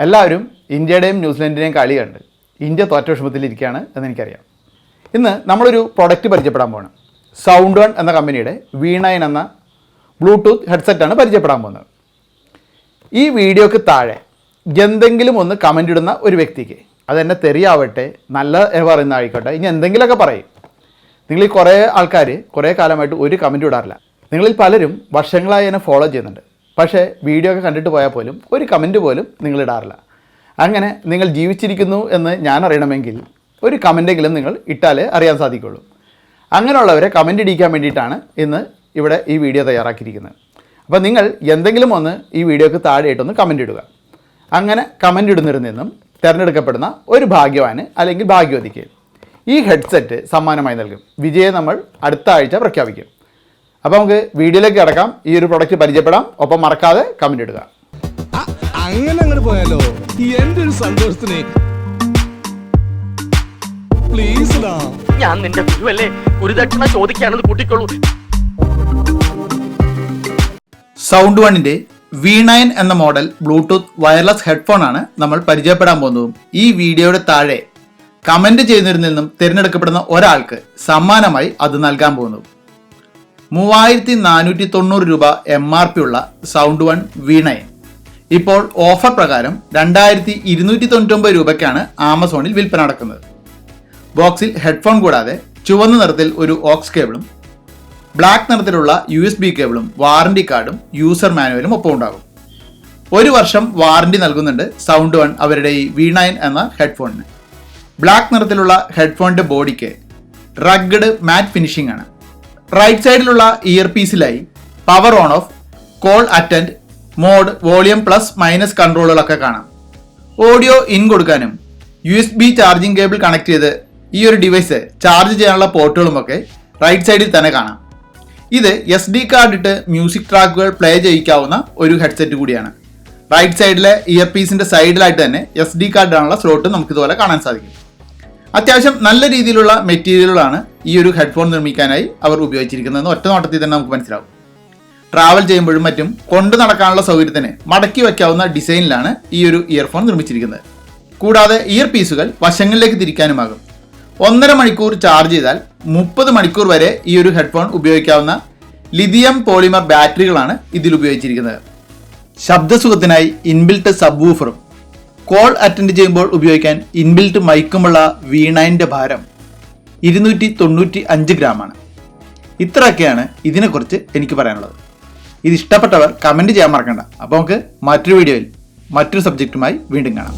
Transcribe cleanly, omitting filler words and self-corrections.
എല്ലാവരും ഇന്ത്യയുടെയും ന്യൂസിലൻഡിൻ്റെയും കളി കണ്ട് ഇന്ത്യ തോറ്റ വിഷമത്തിലിരിക്കുകയാണ് എന്നെനിക്കറിയാം. ഇന്ന് നമ്മളൊരു പ്രൊഡക്റ്റ് പരിചയപ്പെടാൻ പോകണം. സൗണ്ട് എന്ന കമ്പനിയുടെ V9 എന്ന ബ്ലൂടൂത്ത് ഹെഡ്സെറ്റാണ് പരിചയപ്പെടാൻ പോകുന്നത്. ഈ വീഡിയോക്ക് താഴെ എന്തെങ്കിലും ഒന്ന് കമൻ്റ് ഇടുന്ന ഒരു വ്യക്തിക്ക്, അതെന്നെ തെറിയാവട്ടെ, നല്ല പറയുന്ന ആയിക്കോട്ടെ, ഇനി എന്തെങ്കിലുമൊക്കെ പറയും. നിങ്ങൾ ഈ കുറേ ആൾക്കാർ കുറേ കാലമായിട്ട് ഒരു കമൻറ്റ് ഇടാറില്ല. നിങ്ങളിൽ പലരും വർഷങ്ങളായി എന്നെ ഫോളോ ചെയ്യുന്നുണ്ട്. പക്ഷേ വീഡിയോ ഒക്കെ കണ്ടിട്ട് പോയാൽ പോലും ഒരു കമൻറ്റ് പോലും നിങ്ങൾ ഇടാറില്ല. അങ്ങനെ നിങ്ങൾ ജീവിച്ചിരിക്കുന്നു എന്ന് ഞാൻ അറിയണമെങ്കിൽ ഒരു കമൻറ്റെങ്കിലും നിങ്ങൾ ഇട്ടാലേ അറിയാൻ സാധിക്കുള്ളൂ. അങ്ങനെയുള്ളവരെ കമൻറ്റ് ഇടിക്കാൻ വേണ്ടിയിട്ടാണ് ഇന്ന് ഇവിടെ ഈ വീഡിയോ തയ്യാറാക്കിയിരിക്കുന്നത്. അപ്പോൾ നിങ്ങൾ എന്തെങ്കിലും ഒന്ന് ഈ വീഡിയോക്ക് താഴെയായിട്ടൊന്ന് കമൻറ്റ് ഇടുക. അങ്ങനെ കമൻറ്റ് ഇടുന്നതിൽ നിന്നും തിരഞ്ഞെടുക്കപ്പെടുന്ന ഒരു ഭാഗ്യവാന് അല്ലെങ്കിൽ ഭാഗ്യവതിക്ക് ഈ ഹെഡ്സെറ്റ് സമ്മാനമായി നൽകും. വിജയെ നമ്മൾ അടുത്ത ആഴ്ച പ്രഖ്യാപിക്കും. അപ്പോൾ നമുക്ക് വീഡിയോയിലേക്ക് കിടക്കാം, ഈ ഒരു പ്രൊഡക്റ്റ് പരിചയപ്പെടാം. ഒപ്പം മറക്കാതെ കമൻറ്റ് ഇടുക. അങ്ങനെ അങ്ങോട്ട് പോയാലോ? എൻ്റെ ഒരു സന്തോഷത്തിന് പ്ലീസ് ഞാൻ നിന്റെ ഗുരുവല്ലേ, ഗുരുദക്ഷിണ ചോദിക്കാണെന്ന് കൂട്ടിക്കൊള്ളൂ. SOUNDONEVന്റെ V9 എന്ന മോഡൽ ബ്ലൂടൂത്ത് വയർലെസ് ഹെഡ്ഫോൺ ആണ് നമ്മൾ പരിചയപ്പെടാൻ പോകുന്നതും. ഈ വീഡിയോയുടെ താഴെ കമൻറ്റ് ചെയ്യുന്നതിൽ നിന്നും തിരഞ്ഞെടുക്കപ്പെടുന്ന ഒരാൾക്ക് സമ്മാനമായി അത് നൽകാൻ പോകുന്നു. 3490 രൂപ MRP ഉള്ള SOUNDONEV V9 ഇപ്പോൾ ഓഫർ പ്രകാരം 2299 രൂപയ്ക്കാണ് ആമസോണിൽ വിൽപ്പന നടക്കുന്നത്. ബോക്സിൽ ഹെഡ്ഫോൺ കൂടാതെ ചുവന്ന നിറത്തിൽ ഒരു ഓക്സ് കേബിളും ബ്ലാക്ക് നിറത്തിലുള്ള USB കേബിളും വാറണ്ടി കാർഡും യൂസർ മാനുവലും ഒപ്പം ഉണ്ടാകും. 1 വർഷം വാറണ്ടി നൽകുന്നുണ്ട് SOUNDONEV അവരുടെ ഈ V9 എന്ന ഹെഡ്ഫോണിന്. ബ്ലാക്ക് നിറത്തിലുള്ള ഹെഡ്ഫോണിൻ്റെ ബോഡിക്ക് റഗ്ഡ് മാറ്റ് ഫിനിഷിംഗ് ആണ്. റൈറ്റ് സൈഡിലുള്ള ഇയർ പീസിലായി power on off, call attend, mode, volume plus minus കൺട്രോളുകളൊക്കെ കാണാം. ഓഡിയോ ഇൻ കൊടുക്കാനും USB ചാർജിങ് കേബിൾ കണക്ട് ചെയ്ത് ഈ ഒരു ഡിവൈസ് ചാർജ് ചെയ്യാനുള്ള പോർട്ടുകളുമൊക്കെ റൈറ്റ് സൈഡിൽ തന്നെ കാണാം. ഇത് SD കാർഡ് ഇട്ട് മ്യൂസിക് ട്രാക്കുകൾ പ്ലേ ചെയ്യിക്കാവുന്ന ഒരു ഹെഡ്സെറ്റ് കൂടിയാണ്. റൈറ്റ് സൈഡിലെ ഇയർ പീസിൻ്റെ സൈഡിലായിട്ട് തന്നെ SD കാർഡിനുള്ള സ്ലോട്ട് നമുക്കിതുപോലെ കാണാൻ സാധിക്കും. അത്യാവശ്യം നല്ല രീതിയിലുള്ള മെറ്റീരിയലുകളാണ് ഈ ഒരു ഹെഡ്ഫോൺ നിർമ്മിക്കാനായി അവർ ഉപയോഗിച്ചിരിക്കുന്നതെന്ന് ഒറ്റ നോട്ടത്തിൽ തന്നെ നമുക്ക് മനസ്സിലാവും. ട്രാവൽ ചെയ്യുമ്പോഴും മറ്റും കൊണ്ടു നടക്കാനുള്ള സൗകര്യത്തിന് മടക്കി വയ്ക്കാവുന്ന ഡിസൈനിലാണ് ഈ ഒരു ഇയർഫോൺ നിർമ്മിച്ചിരിക്കുന്നത്. കൂടാതെ ഇയർ പീസുകൾ വശങ്ങളിലേക്ക് തിരിക്കാനുമാകും. 1.5 മണിക്കൂർ ചാർജ് ചെയ്താൽ 30 മണിക്കൂർ വരെ ഈ ഒരു ഹെഡ്ഫോൺ ഉപയോഗിക്കാവുന്ന ലിഥിയം പോളിമർ ബാറ്ററികളാണ് ഇതിൽ ഉപയോഗിച്ചിരിക്കുന്നത്. ശബ്ദസുഖത്തിനായി ഇൻബിൽട്ട് സബ് വൂഫറും കോൾ അറ്റൻഡ് ചെയ്യുമ്പോൾ ഉപയോഗിക്കാൻ ഇൻബിൽറ്റ് മൈക്കുമുള്ള V9ൻ്റെ ഭാരം 295 ഗ്രാമാണ്. ഇത്രയൊക്കെയാണ് ഇതിനെക്കുറിച്ച് എനിക്ക് പറയാനുള്ളത്. ഇത് ഇഷ്ടപ്പെട്ടവർ കമൻറ്റ് ചെയ്യാൻ മറക്കണ്ട. അപ്പോൾ നമുക്ക് മറ്റൊരു വീഡിയോയിൽ മറ്റൊരു സബ്ജക്റ്റുമായി വീണ്ടും കാണാം.